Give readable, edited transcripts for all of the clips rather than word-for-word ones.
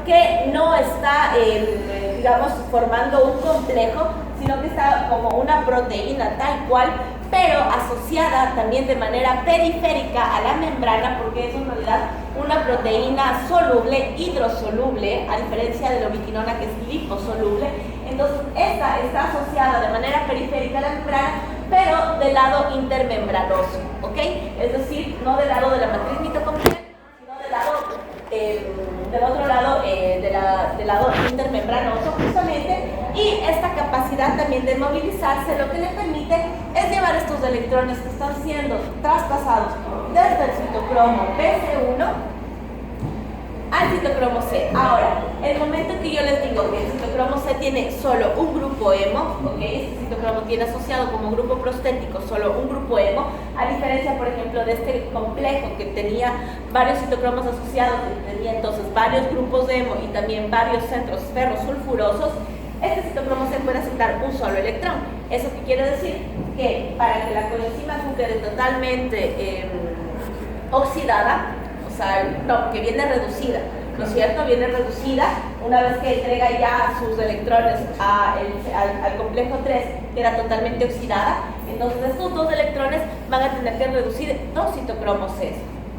que no está, digamos, formando un complejo, sino que está como una proteína tal cual, pero asociada también de manera periférica a la membrana, porque es en realidad una proteína soluble, hidrosoluble, a diferencia de la ubiquinona que es liposoluble. Entonces, esta está asociada de manera periférica a la membrana, pero del lado intermembranoso, ¿ok? Es decir, no del lado de la matriz mitocondrial, sino del lado del otro lado, del lado intermembranoso justamente, y esta capacidad también de movilizarse lo que le permite es llevar estos electrones que están siendo traspasados desde el citocromo BC1 al citocromo C. Ahora, el momento que yo les digo que el citocromo C tiene solo un grupo hemo, ¿ok? Este citocromo tiene asociado como grupo prostético solo un grupo hemo, a diferencia, por ejemplo, de este complejo que tenía varios citocromos asociados, que tenía entonces varios grupos de hemo y también varios centros ferrosulfurosos. Este citocromo C puede aceptar un solo electrón. ¿Eso qué quiere decir? Que para que la coenzima Q quede totalmente oxidada, o sea, no, que viene reducida, ¿no es cierto? Viene reducida una vez que entrega ya sus electrones al complejo 3, queda totalmente oxidada. Entonces estos dos electrones van a tener que reducir dos citocromos C,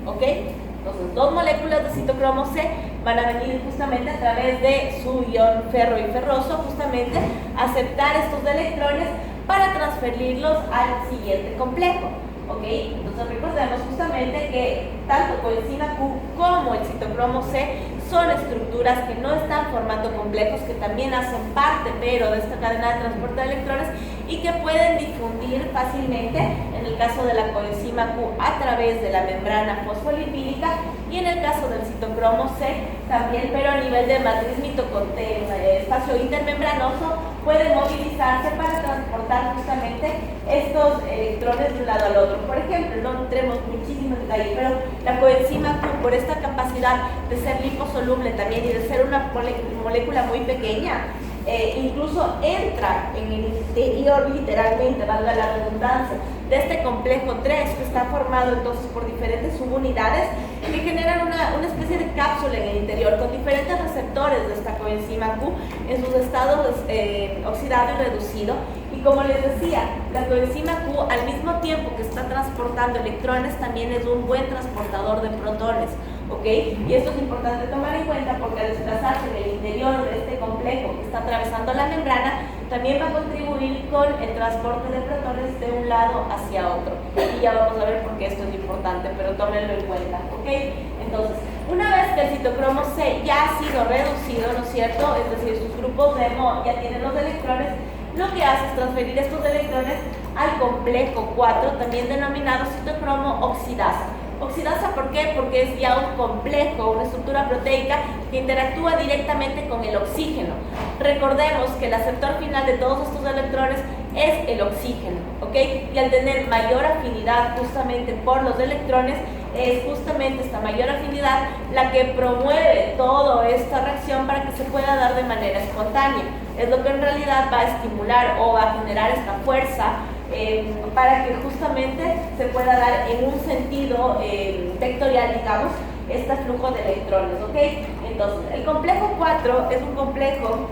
¿ok? Entonces dos moléculas de citocromo C van a venir justamente a través de su ion ferro y ferroso, justamente a aceptar estos electrones para transferirlos al siguiente complejo. ¿Ok? Entonces recordemos justamente que tanto coenzima Q como el citocromo C son estructuras que no están formando complejos, que también hacen parte, pero de esta cadena de transporte de electrones, y que pueden difundir fácilmente, en el caso de la coenzima Q, a través de la membrana fosfolipídica, y en el caso del citocromo C también, pero a nivel de matriz mitocondrial, espacio intermembranoso, puede movilizarse para transportar justamente estos electrones de un lado al otro. Por ejemplo, no entremos muchísimo en detalle, pero la coenzima Q, por esta capacidad de ser liposoluble también y de ser una molécula muy pequeña, incluso entra en el interior, literalmente, valga la redundancia, de este complejo 3, que está formado entonces por diferentes subunidades que generan una especie de cápsula en el interior con diferentes receptores de esta coenzima Q en sus estados oxidado y reducido. Y como les decía, la coenzima Q, al mismo tiempo que está transportando electrones, también es un buen transportador de protones, ¿ok? Y esto es importante tomar en cuenta porque al desplazarse en el interior de este complejo que está atravesando la membrana, también va a contribuir con el transporte de protones de un lado hacia otro. Y ya vamos a ver por qué esto es importante, pero tómenlo en cuenta, ¿ok? Entonces, una vez que el citocromo C ya ha sido reducido, ¿no es cierto? Es decir, sus grupos de hemo ya tienen los electrones, lo que hace es transferir estos electrones al complejo 4, también denominado citocromo oxidasa. Oxidasa, ¿por qué? Porque es ya un complejo, una estructura proteica que interactúa directamente con el oxígeno. Recordemos que el aceptor final de todos estos electrones es el oxígeno, ¿ok? Y al tener mayor afinidad justamente por los electrones, es justamente esta mayor afinidad la que promueve toda esta reacción para que se pueda dar de manera espontánea. Es lo que en realidad va a estimular o va a generar esta fuerza para que justamente se pueda dar en un sentido vectorial, digamos, este flujo de electrones, ¿ok? Entonces, el complejo 4 es un complejo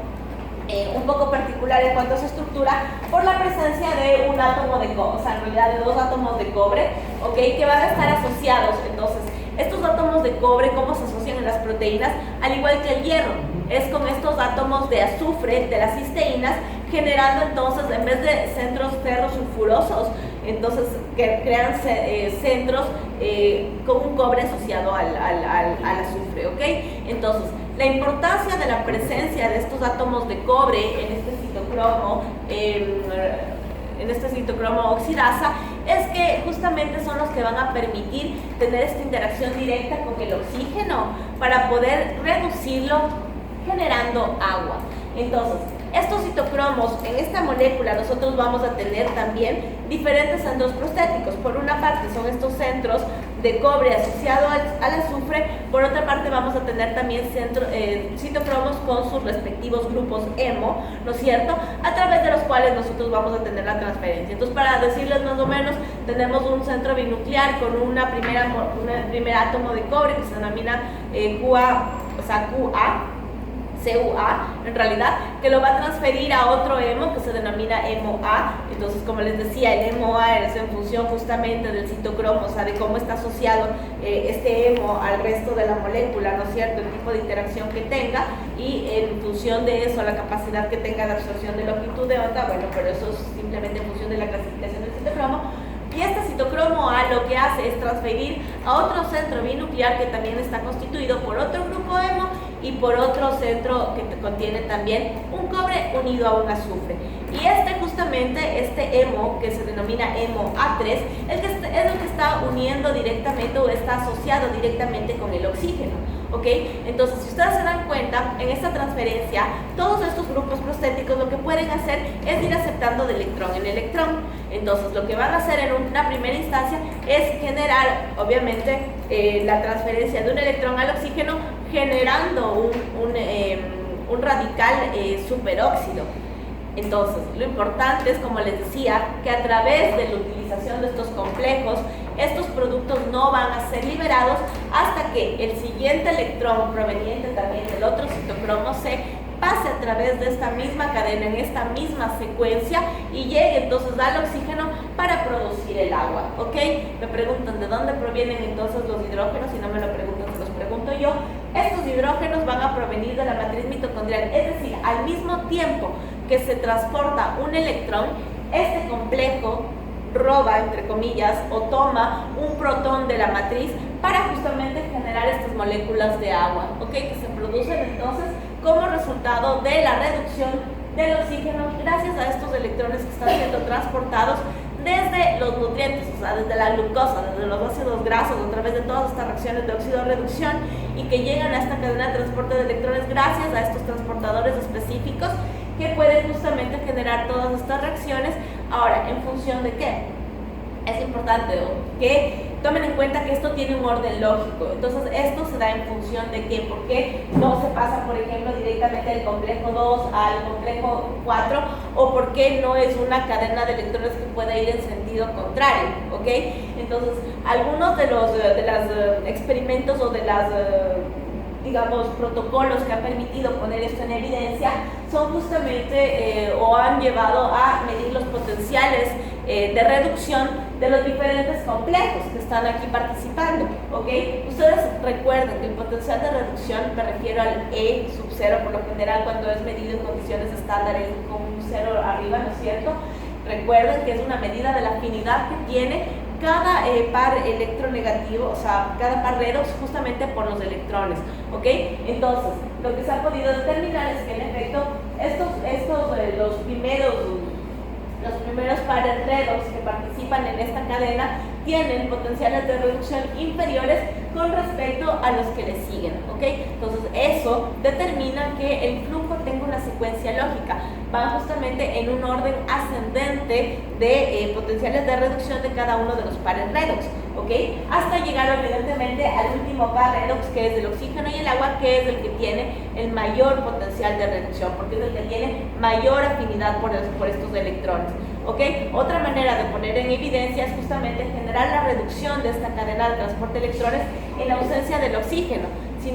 un poco particular en cuanto a su estructura por la presencia de un átomo de cobre, o sea, en realidad de dos átomos de cobre, ¿ok? Que van a estar asociados. Entonces, estos átomos de cobre, ¿cómo se asocian en las proteínas? Al igual que el hierro, es con estos átomos de azufre, de las cisteínas, generando entonces, en vez de centros ferrosulfurosos, entonces que crean centros con un cobre asociado al azufre, ¿ok? Entonces, la importancia de la presencia de estos átomos de cobre en este citocromo oxidasa es que justamente son los que van a permitir tener esta interacción directa con el oxígeno para poder reducirlo generando agua. Entonces, estos citocromos, en esta molécula nosotros vamos a tener también diferentes centros prostéticos. Por una parte son estos centros de cobre asociado al azufre, por otra parte vamos a tener también citocromos con sus respectivos grupos hemo, ¿no es cierto?, a través de los cuales nosotros vamos a tener la transferencia. Entonces, para decirles más o menos, tenemos un centro binuclear con un primer átomo de cobre que se denomina QA, o sea, QA, CUA, en realidad, que lo va a transferir a otro hemo que se denomina hemo A. Entonces, como les decía, el hemo A es en función justamente del citocromo, o sea, de cómo está asociado este hemo al resto de la molécula, ¿no es cierto?, el tipo de interacción que tenga, y en función de eso, la capacidad que tenga de absorción de longitud de onda. Bueno, pero eso es simplemente en función de la clasificación del citocromo. Y este citocromo A lo que hace es transferir a otro centro binuclear que también está constituido por otro grupo hemo y por otro centro que contiene también un cobre unido a un azufre. Y este hemo, que se denomina hemo A3, es el que está uniendo directamente o está asociado directamente con el oxígeno. ¿Ok? Entonces, si ustedes se dan cuenta, en esta transferencia, todos estos grupos prostéticos lo que pueden hacer es ir aceptando de electrón en electrón. Entonces, lo que van a hacer en una primera instancia es generar, obviamente, la transferencia de un electrón al oxígeno, generando un radical superóxido. Entonces, lo importante es, como les decía, que a través de la utilización de estos complejos, estos productos no van a ser liberados hasta que el siguiente electrón proveniente también del otro citocromo C pase a través de esta misma cadena, en esta misma secuencia, y llegue entonces al oxígeno para producir el agua. ¿Ok? Me preguntan de dónde provienen entonces los hidrógenos. Si no me lo preguntan, se los pregunto yo. Estos hidrógenos van a provenir de la matriz mitocondrial, es decir, al mismo tiempo que se transporta un electrón, este complejo roba, entre comillas, o toma un protón de la matriz para justamente generar estas moléculas de agua, ¿ok? Que se producen entonces como resultado de la reducción del oxígeno gracias a estos electrones que están siendo transportados desde los nutrientes, o sea, desde la glucosa, desde los ácidos grasos, a través de todas estas reacciones de óxido-reducción, y que llegan a esta cadena de transporte de electrones gracias a estos transportadores específicos que pueden justamente generar todas estas reacciones. Ahora, ¿en función de qué? Es importante que tomen en cuenta que esto tiene un orden lógico. Entonces, esto se da en función de qué. ¿Por qué no se pasa, por ejemplo, directamente del complejo 2 al complejo 4? ¿O por qué no es una cadena de electrones que pueda ir en sentido contrario? ¿Ok? Entonces, algunos de los experimentos o de las digamos, protocolos que han permitido poner esto en evidencia son justamente o han llevado a medir los potenciales de reducción de los diferentes complejos que están aquí participando, ¿ok? Ustedes recuerden que el potencial de reducción, me refiero al E sub 0, por lo general cuando es medido en condiciones estándares con un 0 arriba, ¿no es cierto? Recuerden que es una medida de la afinidad que tiene cada par electronegativo, o sea, cada par redox justamente por los electrones, ¿ok? Entonces, lo que se ha podido determinar es que en efecto los primeros pares redox que participan en esta cadena tienen potenciales de reducción inferiores con respecto a los que le siguen, ¿ok? Entonces eso determina que el flujo tenga una secuencia lógica, va justamente en un orden ascendente de potenciales de reducción de cada uno de los pares redox, ¿ok? Hasta llegar evidentemente al último par redox, que es el oxígeno y el agua, que es el que tiene el mayor potencial de reducción, porque es el que tiene mayor afinidad por estos electrones. ¿Ok? Otra manera de poner en evidencia es justamente generar la reducción de esta cadena de transporte de electrones en ausencia del oxígeno. Si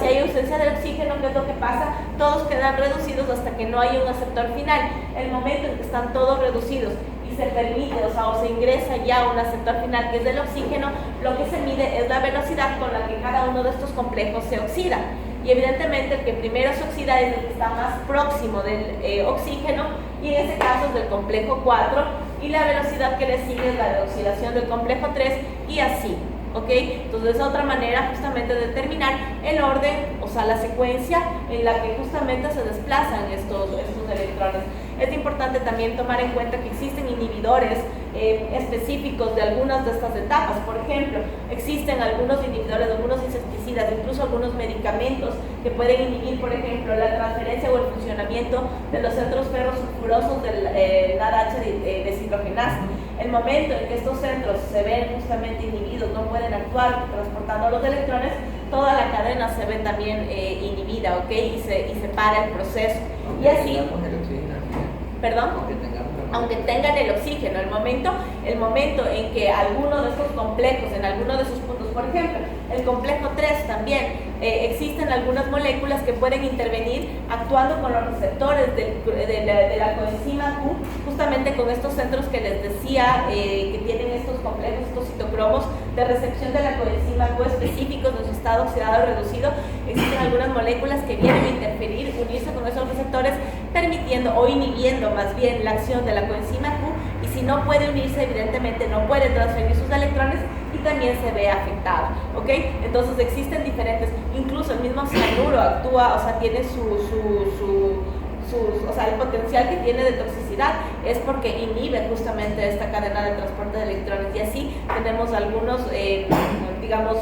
hay ausencia del oxígeno, ¿qué es lo que pasa? Todos quedan reducidos hasta que no hay un aceptor final. El momento en que están todos reducidos y se permite, o se ingresa ya un aceptor final que es del oxígeno, lo que se mide es la velocidad con la que cada uno de estos complejos se oxida. Y evidentemente el que primero se oxida es el que está más próximo del oxígeno, y en ese caso es del complejo 4, y la velocidad que le sigue es la de oxidación del complejo 3, y así, ¿ok? Entonces es otra manera justamente de determinar el orden, o sea, la secuencia en la que justamente se desplazan estos electrones. Es importante también tomar en cuenta que existen inhibidores específicos de algunas de estas etapas. Por ejemplo, existen algunos inhibidores, algunos insecticidas, incluso algunos medicamentos que pueden inhibir, por ejemplo, la transferencia o el funcionamiento de los centros ferrosulfurosos del NADH deshidrogenasa. El momento en que estos centros se ven justamente inhibidos, no pueden actuar transportando los electrones, toda la cadena se ve también inhibida, ¿ok? Y se para el proceso. Y así, perdón, aunque tengan el oxígeno, el momento en que alguno de estos complejos, en alguno de sus puntos, por ejemplo, el complejo 3 también existen algunas moléculas que pueden intervenir actuando con los receptores de la coenzima Q, justamente con estos centros que les decía que tienen estos complejos, estos citocromos de recepción de la coenzima Q específicos en su estado oxidado reducido. Existen algunas moléculas que vienen a interferir, unirse con esos receptores, permitiendo o inhibiendo más bien la acción de la coenzima Q, y si no puede unirse, evidentemente no puede transferir sus electrones y también se ve afectado, ¿ok? Entonces existen diferentes, incluso el mismo cianuro actúa, o sea, tiene o sea, el potencial que tiene de toxicidad es porque inhibe justamente esta cadena de transporte de electrones, y así tenemos algunos, digamos,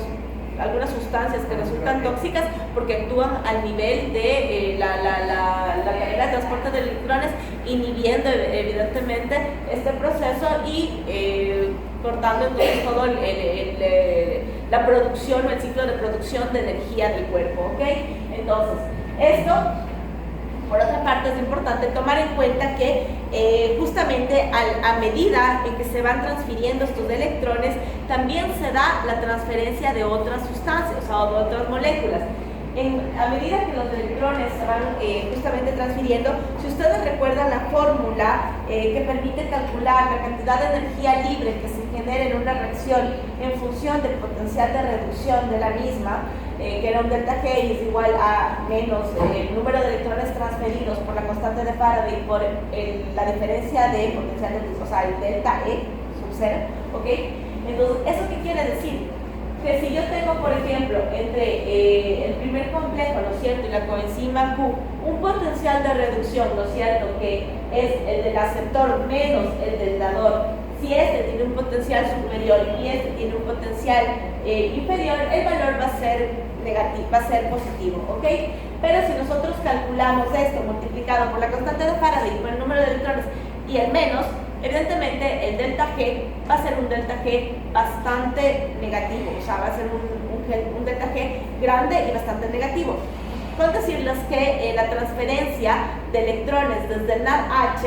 algunas sustancias que resultan tóxicas porque actúan al nivel de la cadena de transporte de electrones, inhibiendo evidentemente este proceso y cortando entonces todo la producción o el ciclo de producción de energía del cuerpo, ¿ok? Entonces, esto, por otra parte, es importante tomar en cuenta que justamente a medida en que se van transfiriendo estos electrones, también se da la transferencia de otras sustancias, o sea, de otras moléculas. A medida que los electrones se van justamente transfiriendo, si ustedes recuerdan la fórmula que permite calcular la cantidad de energía libre que se genera en una reacción en función del potencial de reducción de la misma, que era un delta G y es igual a menos el número de electrones transferidos por la constante de Faraday por la diferencia de potencial de luz, o sea, el delta E sub 0, ¿ok? Entonces, ¿eso qué quiere decir? Que si yo tengo, por ejemplo, entre el primer complejo, ¿no es cierto?, y la coenzima Q, un potencial de reducción, ¿no es cierto?, que es el del aceptor menos el del dador. Si este tiene un potencial superior y este tiene un potencial inferior, el valor va a ser negativo, va a ser positivo, ¿ok? Pero si nosotros calculamos esto multiplicado por la constante de Faraday, por el número de electrones y el menos, evidentemente el delta G va a ser un delta G bastante negativo, o sea, va a ser un delta G grande y bastante negativo. Con decirles que la transferencia de electrones desde el NADH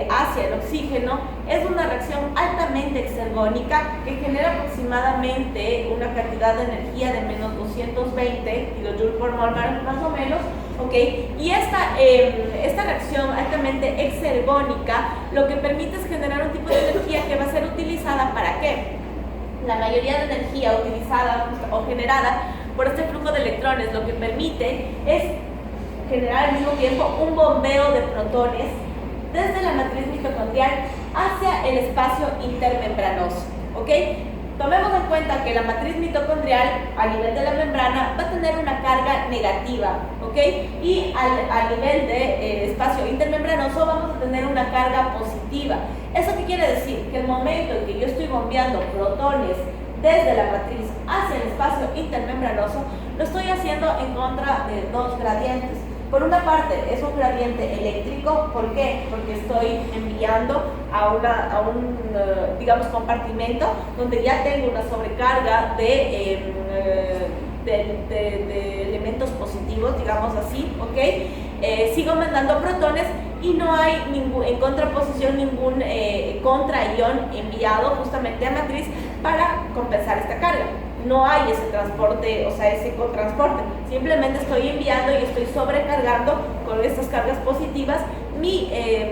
hacia el oxígeno es una reacción altamente exergónica que genera aproximadamente una cantidad de energía de menos 220 kJ por mol más o menos, ¿ok? Y esta reacción altamente exergónica lo que permite es generar un tipo de energía que va a ser utilizada ¿para qué? La mayoría de energía utilizada o generada por este flujo de electrones lo que permite es generar al mismo tiempo un bombeo de protones desde la matriz mitocondrial hacia el espacio intermembranoso, ¿ok? Tomemos en cuenta que la matriz mitocondrial a nivel de la membrana va a tener una carga negativa, ¿ok? Y a nivel de espacio intermembranoso vamos a tener una carga positiva. ¿Eso qué quiere decir? Que el momento en que yo estoy bombeando protones desde la matriz hacia el espacio intermembranoso, lo estoy haciendo en contra de dos gradientes. Por una parte, es un gradiente eléctrico. ¿Por qué? Porque estoy enviando a un digamos, compartimento donde ya tengo una sobrecarga de elementos positivos, digamos así, ¿ok? Sigo mandando protones y no hay en contraposición ningún contraión enviado justamente a matriz para compensar esta carga. No hay ese transporte, o sea, ese cotransporte. Simplemente estoy enviando y estoy sobrecargando con estas cargas positivas mi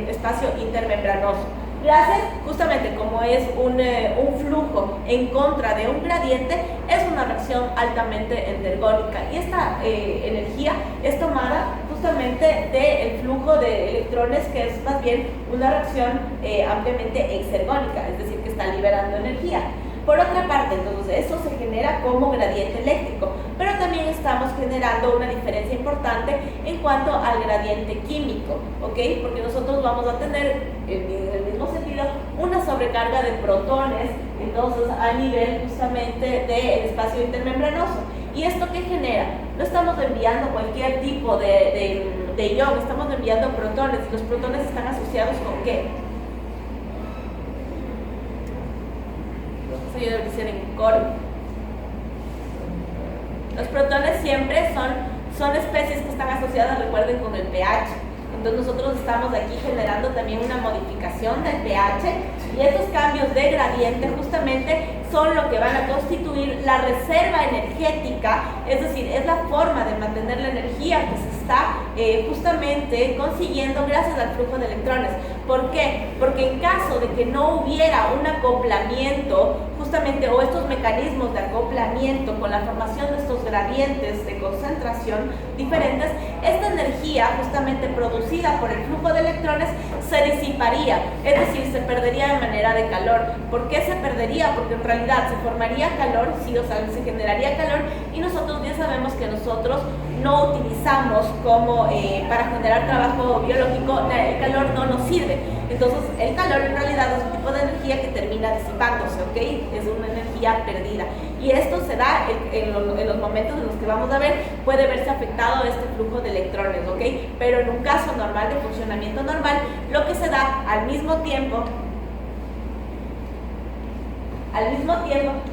espacio intermembranoso. Gracias, justamente como es un flujo en contra de un gradiente, es una reacción altamente endergónica. Y esta energía es tomada justamente del flujo de electrones, que es más bien una reacción ampliamente exergónica, es decir, que está liberando energía. Por otra parte, entonces, eso se genera como gradiente eléctrico, pero también estamos generando una diferencia importante en cuanto al gradiente químico, ¿ok? Porque nosotros vamos a tener, en el mismo sentido, una sobrecarga de protones, entonces, a nivel justamente del espacio intermembranoso. ¿Y esto qué genera? No estamos enviando cualquier tipo de ion, estamos enviando protones, y los protones están asociados ¿con qué? Yo debo decir en coro. Los protones siempre son especies que están asociadas, recuerden, con el pH. Entonces nosotros estamos aquí generando también una modificación del pH, y estos cambios de gradiente justamente son lo que van a constituir la reserva energética Es decir, es la forma de mantener la energía que se está justamente consiguiendo gracias al flujo de electrones. ¿Por qué? Porque en caso de que no hubiera un acoplamiento justamente, o estos mecanismos de acoplamiento con la formación de estos gradientes de concentración diferentes, esta energía justamente producida por el flujo de electrones se disiparía, es decir, se perdería de manera de calor. ¿Por qué se perdería? Porque en realidad se formaría calor, sí, o sea, se generaría calor, y nosotros ya sabemos que nosotros no utilizamos como para generar trabajo biológico, el calor no nos sirve. Entonces el calor en realidad es un tipo de energía que termina disipándose, ¿ok? Es una energía perdida, y esto se da en los momentos en los que vamos a ver, puede verse afectado este flujo de electrones, ¿ok? Pero en un caso normal de funcionamiento normal, lo que se da al mismo tiempo,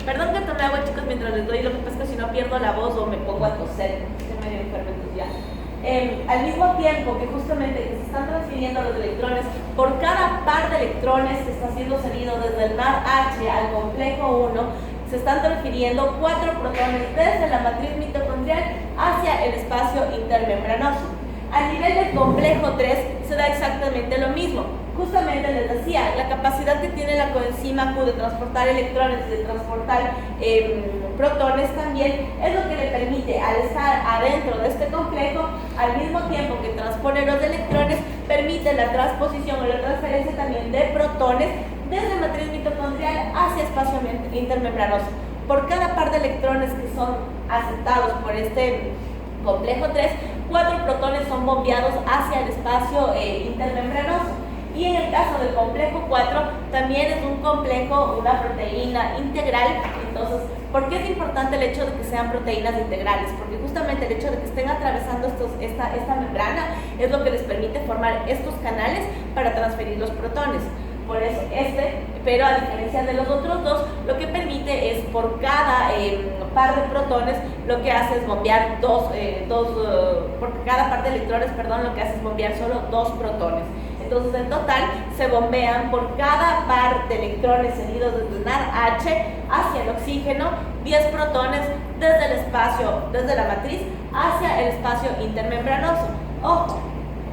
perdón que tome agua, chicos, mientras les doy, lo que pasa es que si no pierdo la voz o me pongo a toser, estoy medio enfermo ya. Al mismo tiempo que justamente que se están transfiriendo los electrones, por cada par de electrones que está siendo cedido desde el NAR H al complejo 1, se están transfiriendo 4 protones desde la matriz mitocondrial hacia el espacio intermembranoso. A nivel del complejo 3 se da exactamente lo mismo. Justamente les decía, la capacidad que tiene la coenzima Q de transportar electrones, de transportar protones también, es lo que le permite, al estar adentro de este complejo, al mismo tiempo que transpone los electrones, permite la transposición o la transferencia también de protones desde matriz mitocondrial hacia espacio intermembranoso. Por cada par de electrones que son aceptados por este complejo 3, 4 protones son bombeados hacia el espacio intermembranoso. Y en el caso del complejo 4, también es un complejo, una proteína integral. Entonces, ¿por qué es importante el hecho de que sean proteínas integrales? Porque justamente el hecho de que estén atravesando esta membrana es lo que les permite formar estos canales para transferir los protones. Por eso pero a diferencia de los otros dos, lo que permite es por cada par de protones, lo que hace es bombear por cada par de electrones, perdón, lo que hace es bombear solo 2 protones. Entonces, en total, se bombean por cada par de electrones cedidos desde el NAR H hacia el oxígeno 10 protones desde el espacio, desde la matriz, hacia el espacio intermembranoso. Ojo,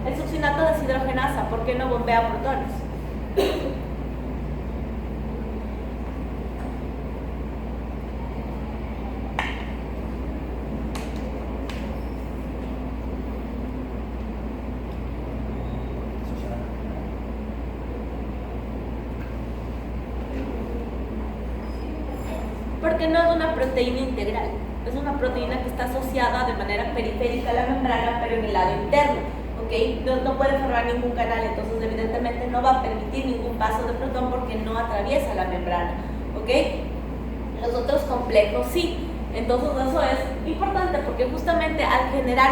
el succinato de deshidrogenasa, ¿por qué no bombea protones? Porque no es una proteína integral, es una proteína que está asociada de manera periférica a la membrana, pero en el lado interno, ¿ok? No puede formar ningún canal, entonces evidentemente no va a permitir ningún paso de protón porque no atraviesa la membrana, ¿ok? Los otros complejos sí. Entonces eso es importante porque justamente al generar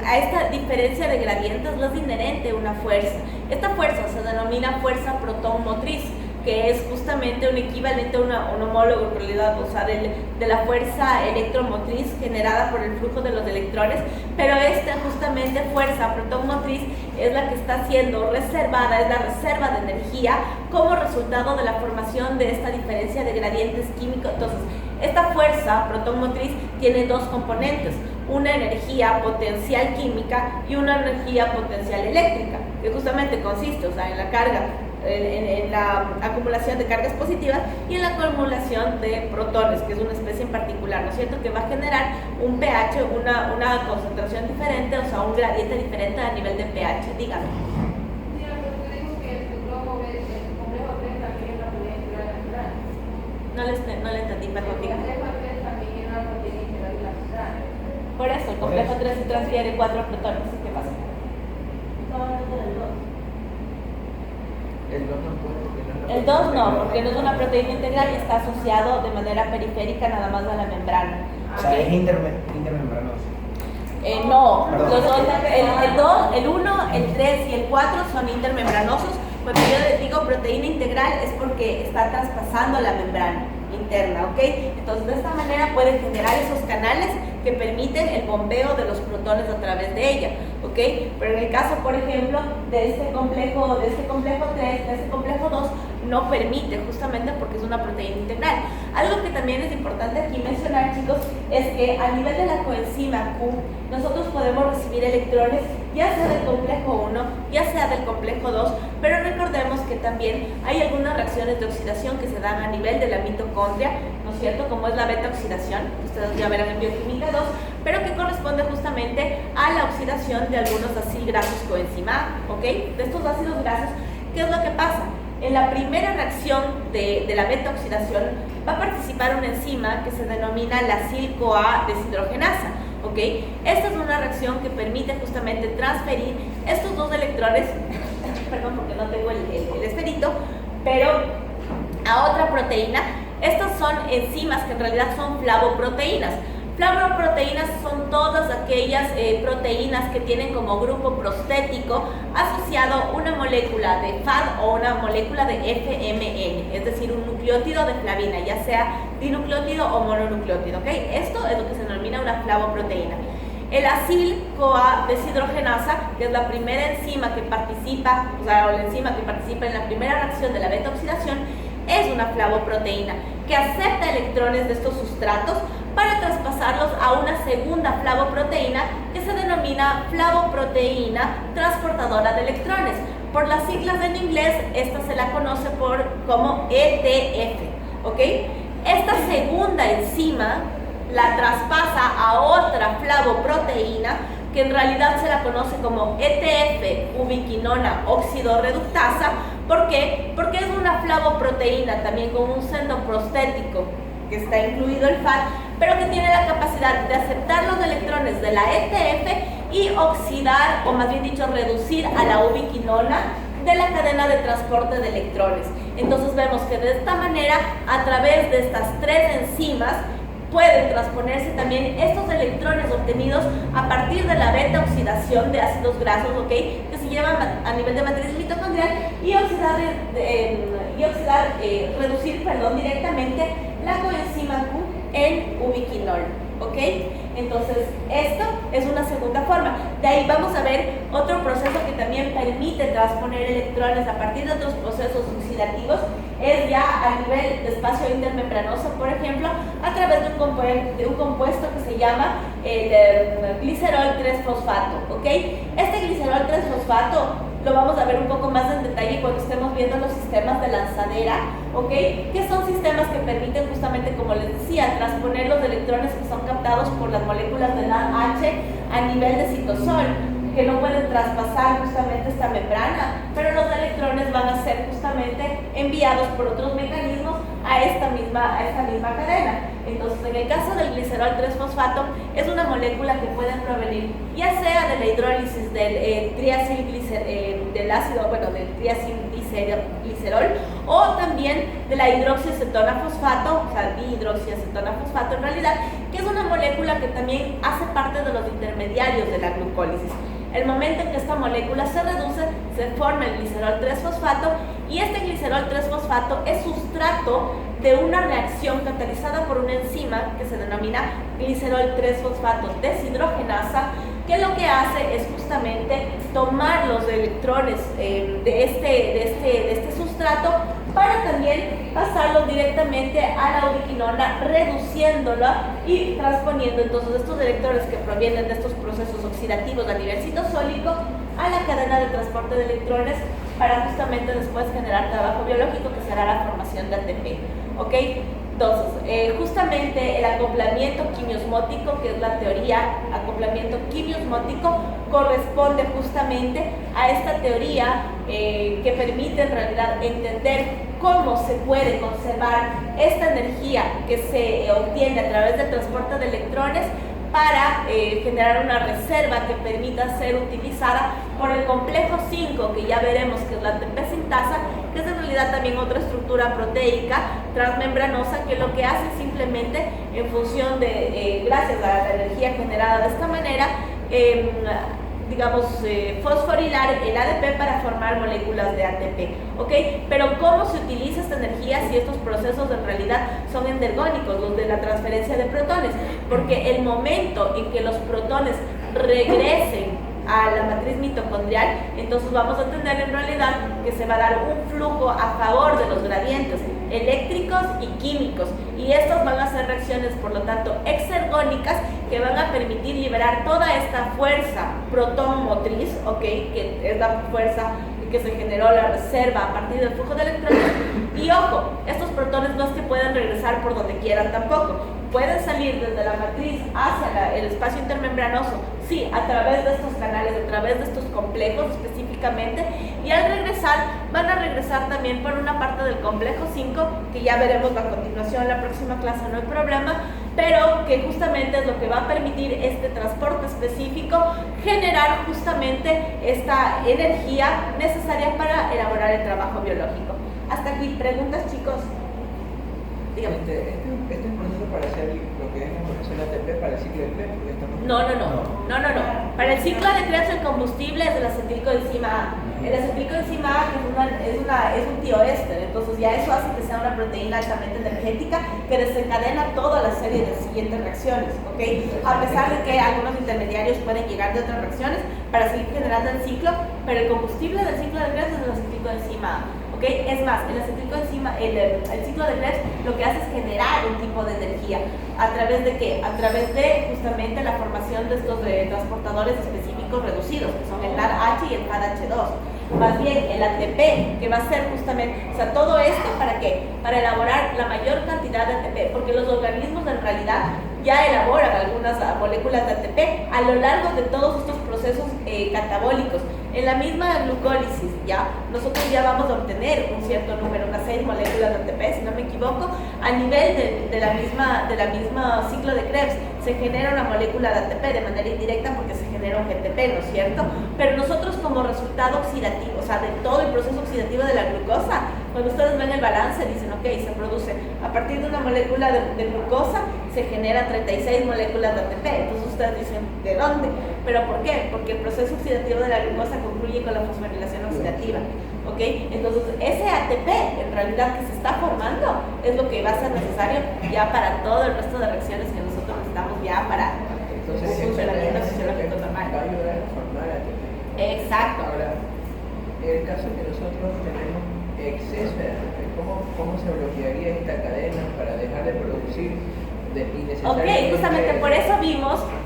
a esta diferencia de gradientes es inherente una fuerza. Esta fuerza se denomina fuerza protón motriz, que es justamente un equivalente a un homólogo en realidad, o sea, de la fuerza electromotriz generada por el flujo de los electrones, pero esta justamente fuerza protonmotriz es la que está siendo reservada, es la reserva de energía como resultado de la formación de esta diferencia de gradientes químicos. Entonces, esta fuerza protonmotriz tiene 2 componentes, una energía potencial química y una energía potencial eléctrica, que justamente consiste, o sea, en la carga, en la acumulación de cargas positivas y en la acumulación de protones, que es una especie en particular, ¿no es cierto?, que va a generar un pH, una concentración diferente, o sea, un gradiente diferente a nivel de pH. Dígame. No le entendí, perdón, dígame. Por eso, el complejo 3 se transfiere 4 protones. ¿Qué pasa? El 2 no, porque no es una proteína integral y está asociado de manera periférica nada más a la membrana. O sea, es intermembranoso. No, los dos, el 2, el 1, el 3 y el 4 son intermembranosos. Cuando yo les digo proteína integral es porque está traspasando la membrana interna, ¿ok? Entonces de esta manera pueden generar esos canales que permiten el bombeo de los protones a través de ella, ¿ok? Pero en el caso, por ejemplo, de este complejo 3, de este complejo 2, no permite, justamente porque es una proteína integral. Algo que también es importante aquí mencionar, chicos, es que a nivel de la coenzima Q, nosotros podemos recibir electrones ya sea del complejo 1, ya sea del complejo 2, pero recordemos que también hay algunas reacciones de oxidación que se dan a nivel de la mitocondria, ¿no es cierto? Como es la beta-oxidación, ustedes ya verán en bioquímica 2, pero que corresponde justamente a la oxidación de algunos ácidos grasos coenzima A, ¿ok? De estos ácidos grasos, ¿qué es lo que pasa? En la primera reacción de la beta-oxidación va a participar una enzima que se denomina la acil-CoA deshidrogenasa, ¿ok? Esta es una reacción que permite justamente transferir estos dos electrones, perdón porque no tengo el esferito, pero a otra proteína. Estas son enzimas que en realidad son flavoproteínas. Flavoproteínas son todas aquellas proteínas que tienen como grupo prostético asociado una molécula de FAD o una molécula de FMN, es decir, un nucleótido de flavina, ya sea dinucleótido o mononucleótido, ¿ok? Esto es lo que se denomina una flavoproteína. El acil-CoA deshidrogenasa, que es la primera enzima que participa, o sea, la enzima que participa en la primera reacción de la beta-oxidación, es una flavoproteína que acepta electrones de estos sustratos para traspasarlos a una segunda flavoproteína que se denomina flavoproteína transportadora de electrones. Por las siglas en inglés, esta se la conoce como ETF, ¿ok? Esta segunda enzima la traspasa a otra flavoproteína que en realidad se la conoce como ETF, ubiquinona óxido reductasa. ¿Por qué? Porque es una flavoproteína también con un seno prostético que está incluido el FAD, pero que tiene la capacidad de aceptar los electrones de la ETF y oxidar, o más bien dicho, reducir a la ubiquinona de la cadena de transporte de electrones. Entonces vemos que de esta manera, a través de estas tres enzimas, pueden transponerse también estos electrones obtenidos a partir de la beta-oxidación de ácidos grasos, ¿ok? Que se llevan a nivel de matriz mitocondrial y reducir directamente la coenzima Q en ubiquinol, ¿ok? Entonces, esto es una segunda forma. De ahí vamos a ver otro proceso que también permite transponer electrones a partir de otros procesos oxidativos, es ya a nivel de espacio intermembranoso, por ejemplo, a través de un compuesto que se llama glicerol 3-fosfato, ¿ok? Este glicerol 3-fosfato lo vamos a ver un poco más en detalle cuando estemos viendo los sistemas de lanzadera, ¿ok? Que son sistemas que permiten justamente, como les decía, transponer los electrones que son captados por las moléculas de NADH a nivel de citosol, que no pueden traspasar justamente esta membrana, pero los electrones van a ser justamente enviados por otros mecanismos a esta misma cadena. Entonces, en el caso del glicerol 3-fosfato, es una molécula que puede provenir ya sea de la hidrólisis del triacilglicerol o también de la hidroxiacetona fosfato, o sea, dihidroxiacetona fosfato en realidad, que es una molécula que también hace parte de los intermediarios de la glucólisis. El momento en que esta molécula se reduce, se forma el glicerol 3-fosfato y este glicerol 3-fosfato es sustrato de una reacción catalizada por una enzima que se denomina glicerol 3-fosfato deshidrogenasa, que lo que hace es justamente tomar los electrones de este sustrato para también pasarlos directamente a la ubiquinona, reduciéndola y transponiendo entonces estos electrones que provienen de estos procesos oxidativos a nivel citosólico a la cadena de transporte de electrones para justamente después generar trabajo biológico que será la formación de ATP, ¿ok? Entonces, justamente el acoplamiento quimiosmótico, que es la teoría acoplamiento quimiosmótico, corresponde justamente a esta teoría que permite en realidad entender cómo se puede conservar esta energía que se obtiene a través del transporte de electrones para generar una reserva que permita ser utilizada por el complejo 5, que ya veremos que es la ATP sintasa, que es en realidad también otra estructura proteica transmembranosa que lo que hace simplemente en función de, gracias a la energía generada de esta manera, digamos, fosforilar el ADP para formar moléculas de ATP, ¿ok? Pero ¿cómo se utiliza esta energía si estos procesos en realidad son endergónicos, los de la transferencia de protones? Porque el momento en que los protones regresen a la matriz mitocondrial, entonces vamos a tener en realidad que se va a dar un flujo a favor de los gradientes eléctricos y químicos, y estos van a ser reacciones, por lo tanto, exergónicas, que van a permitir liberar toda esta fuerza protón motriz, ¿ok? Que es la fuerza que se generó la reserva a partir del flujo de electrones. Y ojo, estos protones no es que puedan regresar por donde quieran tampoco, pueden salir desde la matriz hacia el espacio intermembranoso, sí, a través de estos canales, a través de estos complejos específicamente, y al regresar, van a regresar también por una parte del complejo 5, que ya veremos a continuación en la próxima clase, no hay problema, pero que justamente es lo que va a permitir este transporte específico, generar justamente esta energía necesaria para elaborar el trabajo biológico. Hasta aquí, ¿preguntas, chicos? Dígame. Este proceso para hacer lo que es la conversión de ATP para el ciclo de Krebs, porque estamos... No. Para el ciclo de Krebs el combustible es el acetilcoenzima A. El acetilcoenzima A es un tioéster, entonces ya eso hace que sea una proteína altamente energética que desencadena toda la serie de siguientes reacciones, ¿ok? A pesar de que algunos intermediarios pueden llegar de otras reacciones para seguir generando el ciclo, pero el combustible del ciclo de Krebs es el acetilcoenzima A. ¿Okay? Es más, el ciclo de Krebs lo que hace es generar un tipo de energía. ¿A través de qué? A través de justamente la formación de estos transportadores específicos reducidos, que son el NADH y el FADH2. Más bien el ATP, que va a ser justamente, o sea, todo esto ¿para qué? Para elaborar la mayor cantidad de ATP, porque los organismos en realidad ya elaboran algunas moléculas de ATP a lo largo de todos estos procesos catabólicos. En la misma glucólisis, ya, nosotros ya vamos a obtener un cierto número, unas 6 moléculas de ATP, si no me equivoco. A nivel de la misma ciclo de Krebs, se genera una molécula de ATP de manera indirecta porque se genera un GTP, ¿no es cierto? Pero nosotros como resultado oxidativo, o sea, de todo el proceso oxidativo de la glucosa, cuando ustedes ven el balance, dicen, ok, se produce a partir de una molécula de glucosa, se generan 36 moléculas de ATP. Entonces ustedes dicen, ¿de dónde? ¿Pero por qué? Porque el proceso oxidativo de la glucosa concluye con la fosforilación oxidativa, ¿ok? Entonces ese ATP, en realidad, que se está formando, es lo que va a ser necesario ya para todo el resto de reacciones que nosotros necesitamos ya para un funcionamiento fisiológico normal. Va a ayudar a formar ATP. Exacto. Ahora, en el caso que nosotros tenemos exceso de ATP, ¿cómo se bloquearía esta cadena para dejar de producir innecesariamente? Ok, justamente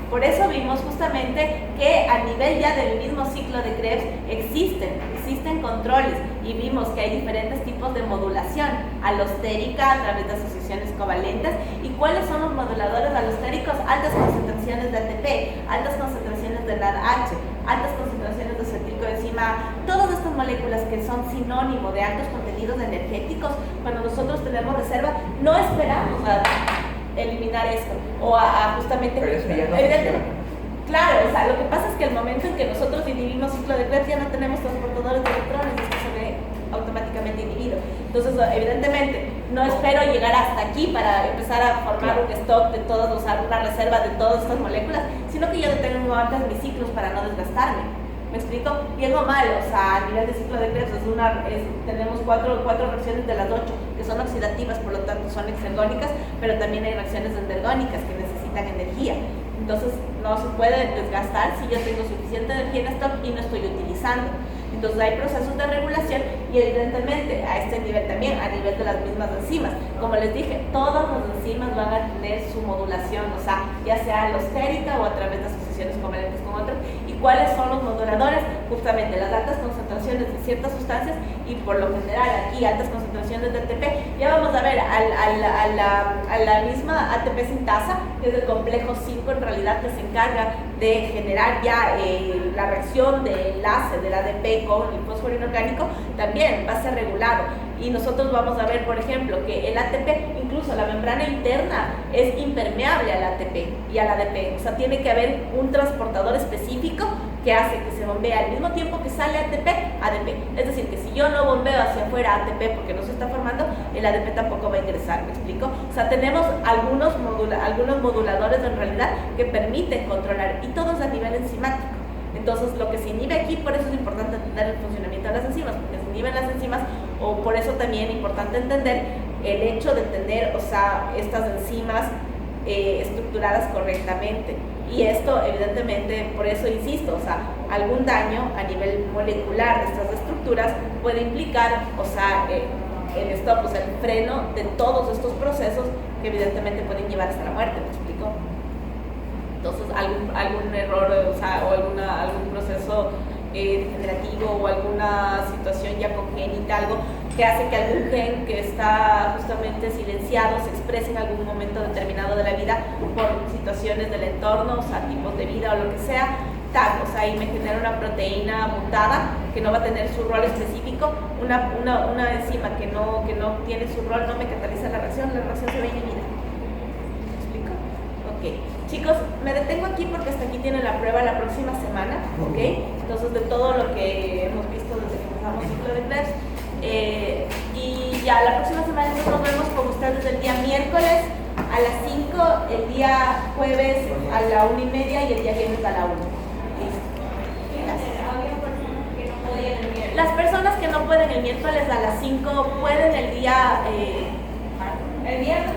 por eso vimos justamente que a nivel ya del mismo ciclo de Krebs existen controles, y vimos que hay diferentes tipos de modulación alostérica a través de asociaciones covalentes. ¿Y cuáles son los moduladores alostéricos? Altas concentraciones de ATP, altas concentraciones de NADH, altas concentraciones de acetilcoenzima A, todas estas moléculas que son sinónimo de altos contenidos energéticos. Cuando nosotros tenemos reserva, no esperamos a eliminar esto o a justamente... Pero eso ya no evidentemente. Claro, o sea, lo que pasa es que el momento en que nosotros inhibimos ciclo de Krebs ya no tenemos transportadores de electrones, esto se ve automáticamente inhibido. Entonces, evidentemente, no espero llegar hasta aquí para empezar a formar un stock de todos los, una reserva de todas estas moléculas, sino que yo detengo antes mis ciclos para no desgastarme. ¿Me explico? Bien o mal, o sea, a nivel de ciclo de Krebs tenemos cuatro reacciones de las 8 que son oxidativas, por lo tanto son exergónicas, pero también hay reacciones endergónicas que necesitan energía. Entonces no se puede desgastar si yo tengo suficiente energía en stock y no estoy utilizando. Entonces hay procesos de regulación, y evidentemente a este nivel también, a nivel de las mismas enzimas. Como les dije, todas las enzimas van a tener su modulación, o sea, ya sea alostérica o a través de asociaciones covalentes con otras. ¿Y cuáles son los moduladores? Justamente las altas concentraciones de ciertas sustancias, y por lo general aquí altas concentraciones de ATP. Ya vamos a ver a la misma ATP sintasa, que es el complejo 5 en realidad, que se encarga de generar ya la reacción de enlace del ADP con el fósforo inorgánico, también va a ser regulado. Y nosotros vamos a ver, por ejemplo, que el ATP, incluso la membrana interna, es impermeable al ATP y al ADP. O sea, tiene que haber un transportador específico que hace que se bombee al mismo tiempo que sale ATP, ADP. Es decir, que si yo no bombeo hacia afuera ATP porque no se está formando, el ADP tampoco va a ingresar, ¿me explico? O sea, tenemos algunos moduladores en realidad que permiten controlar, y todos a nivel enzimático. Entonces, lo que se inhibe aquí, por eso es importante entender el funcionamiento de las enzimas, porque se inhiben las enzimas, o por eso también es importante entender el hecho de tener, o sea, estas enzimas estructuradas correctamente. Y esto, evidentemente, por eso insisto, o sea, algún daño a nivel molecular de estas estructuras puede implicar, o sea, el stop, o sea, el freno de todos estos procesos que evidentemente pueden llevar hasta la muerte, ¿me explico? Entonces, algún error, o sea, o algún proceso degenerativo o alguna situación ya congénita, algo que hace que algún gen que está justamente silenciado se exprese en algún momento determinado de la vida por situaciones del entorno, o sea, tipos de vida o lo que sea, tal, o sea, ahí me genera una proteína mutada que no va a tener su rol específico, una enzima que no tiene su rol, no me cataliza la reacción se ve inhibida. ¿Me explico? Ok. Chicos, me detengo aquí porque hasta aquí tienen la prueba la próxima semana, ¿ok? Entonces, de todo lo que hemos visto desde que empezamos el ciclo de Krebs, y ya la próxima semana nos vemos con ustedes el día miércoles a las 5, el día jueves a la 1:30 y el día viernes a la 1. Las personas que no pueden el miércoles a las 5 pueden el día... el viernes.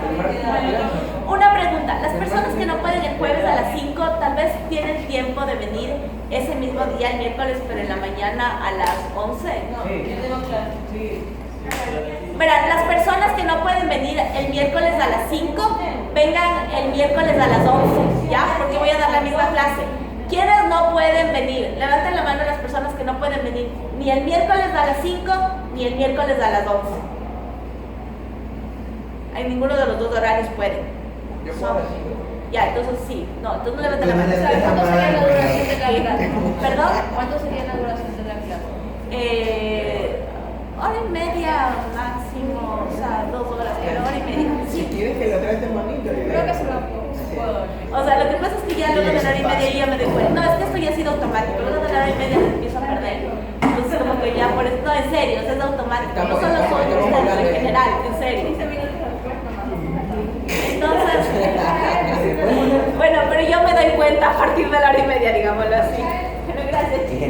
Una pregunta, las personas que no pueden el jueves a las 5 tal vez tienen tiempo de venir ese mismo día, el miércoles, pero en la mañana a las 11. No, yo tengo claro. Sí. Verán, las personas que no pueden venir el miércoles a las 5, vengan el miércoles a las 11, ¿ya? Porque voy a dar la misma clase. ¿Quiénes no pueden venir? Levanten la mano las personas que no pueden venir ni el miércoles a las 5 ni el miércoles a las 11. En ninguno de los dos horarios pueden. Yo puedo a las 5. Ya, entonces sí. No, entonces no levanten la mano. ¿Cuánto sería la duración de la clase? ¿Perdón? ¿Cuánto sería la duración de la clase? Hora y media máximo, o sea, 2 horas, pero hora y media. Si quieres que lo traten bonito, Creo que se lo puedo. O sea, lo que pasa es que ya luego de la hora y media yo ya me doy cuenta. No, es que esto ya ha sido automático. Luego de la hora y media me empiezo a perder. Entonces, como que ya por eso, no, en serio, es automático. No solo son ustedes en general, en serio. Entonces, bueno, pero yo me doy cuenta a partir de la hora y media, digámoslo así. Pero gracias, chicos.